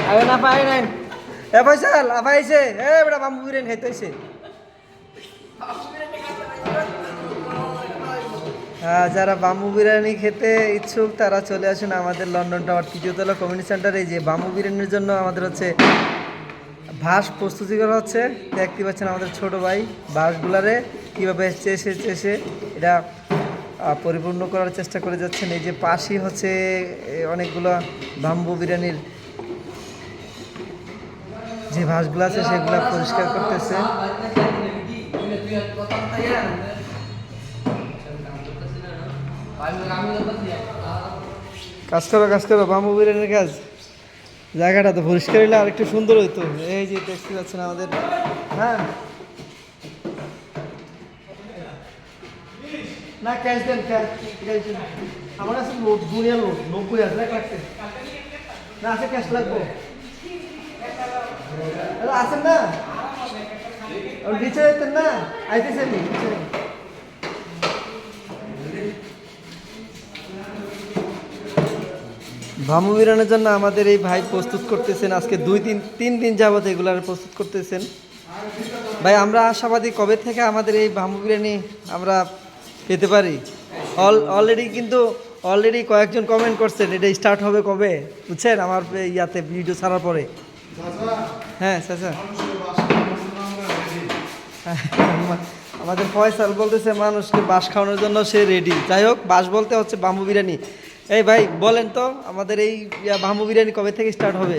আরে না পাই নাই এ ফয়সাল আপাইছে এ বড় বাম্বু বিরিয়ানি খাইতে হইছে। যারা বাম্বু বিরিয়ানি খেতে ইচ্ছুক তারা চলে আসুন আমাদের লন্ডন টাওয়ার তৃতীয়তলা কমিউনিটি সেন্টারে। যে বাম্বু বিরিয়ানির জন্য আমাদের হচ্ছে ভাস প্রস্তুতি করা হচ্ছে। দেখতে পাচ্ছেন আমাদের ছোট ভাই বাঁশগুলারে কীভাবে চেষে চেষে এটা পরিপূর্ণ করার চেষ্টা করে যাচ্ছেন। এই যে পাশেই হচ্ছে অনেকগুলো বাম্বু বিরিয়ানির যে ভাসগুলো আছে সেগুলো পরিষ্কার করতেছে। কাজ করো বাম্বু বিরিয়ানির কাজ। জায়গাটা তো পরিষ্কার হইলে আর একটু সুন্দর হইতো। এই যে দেখতে পাচ্ছেন আমাদের হ্যাঁ না ক্যাশ দেন ক্যাশ আমার কাছে দুনিয়ার লোক 90 আছে লাগছে না আছে ক্যাশ লাগবো আছেন না নিচে যেতেন না আইতেছেন নিচে। বাম্বু বিরিয়ানির জন্য আমাদের এই ভাই প্রস্তুত করতেছেন আজকে 2-3 দিন যাবত এগুলার প্রস্তুত করতেছেন। ভাই আমরা আশাবাদী কবে থেকে আমাদের এই বাম্বু বিরিয়ানি আমরা পেতে পারি। অলরেডি কয়েকজন কমেন্ট করছেন এটা স্টার্ট হবে কবে বুঝছেন আমার ইয়াতে ভিডিও ছাড়ার পরে। হ্যাঁ চাচা আমাদের ফয়সাল বলতেছে মানুষকে বাঁশ খাওয়ানোর জন্য সে রেডি। যাই হোক বাঁশ বলতে হচ্ছে বাম্বু বিরিয়ানি। এই ভাই বলেন তো আমাদের এই বাম্বু বিরিয়ানি কবে থেকে স্টার্ট হবে?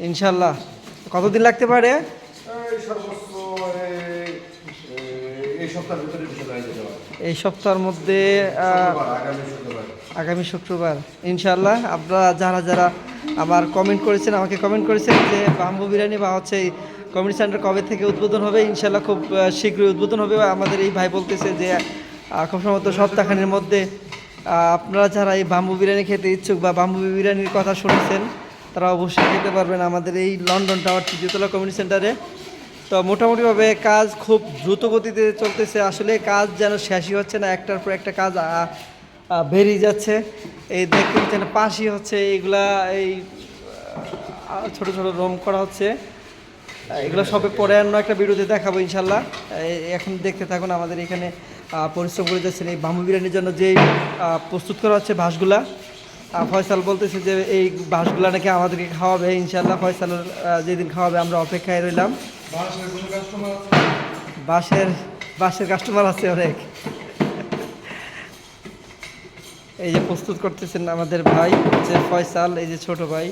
ইনশাল্লাহ। কতদিন লাগতে পারে? এই সপ্তাহের মধ্যে আগামী শুক্রবার ইনশাল্লাহ। আপনারা যারা আমার কমেন্ট করেছেন আমাকে কমেন্ট করেছেন যে বাম্বু বিরিয়ানি বা হচ্ছে কমিউনিটি সেন্টার কবে থেকে উদ্বোধন হবে, ইনশাল্লাহ খুব শীঘ্রই উদ্বোধন হবে। আমাদের এই ভাই বলতেছে যে খুব সম্ভবত সপ্তাহখানের মধ্যে। আপনারা যারা এই বাম্বু বিরিয়ানি খেতে ইচ্ছুক বা বাম্বু বিরিয়ানির কথা শুনেছেন তারা অবশ্যই খেতে পারবেন আমাদের এই লন্ডন টাওয়ার তৃতীয়তলা কমিউনিটি সেন্টারে। তো মোটামুটিভাবে কাজ খুব দ্রুত গতিতে চলতেছে। আসলে কাজ যেন শেষই হচ্ছে না, একটার পর একটা কাজ বেরিয়ে যাচ্ছে। এই দেখতে পাচ্ছেন পাশই হচ্ছে এইগুলা এই ছোট ছোট রুম করা হচ্ছে। এগুলো সবে পরে অন্য একটা ভিডিওতে দেখাবো ইনশাল্লাহ। এখন দেখতে থাকুন আমাদের এখানে পরিশ্রম করে যাচ্ছেন এই বাম্বু বিরিয়ানির জন্য যে প্রস্তুত করা হচ্ছে ভাসগুলা। ফয়সাল বলতেছে যে এই বাঁশগুলা নাকি আমাদেরকে খাওয়াবে ইনশাল্লাহ। ফয়সালের যেদিন খাওয়াবে আমরা অপেক্ষায় রইলাম। বাঁশের কাস্টমার আছে অনেক। এই যে প্রস্তুত করতেছেন আমাদের ভাই হচ্ছে ফয়সাল, এই যে ছোট ভাই।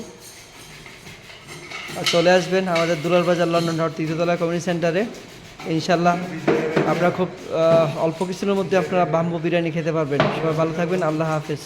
চলে আসবেন আমাদের দুলাল বাজার লন্ডন টাওয়ার তৃতীয়তলা কমিউনিটি সেন্টারে ইনশাল্লাহ। আপনারা খুব অল্প কিছুর মধ্যে আপনারা বাম্বু বিরিয়ানি খেতে পারবেন। সবাই ভালো থাকবেন, আল্লাহ হাফেজ।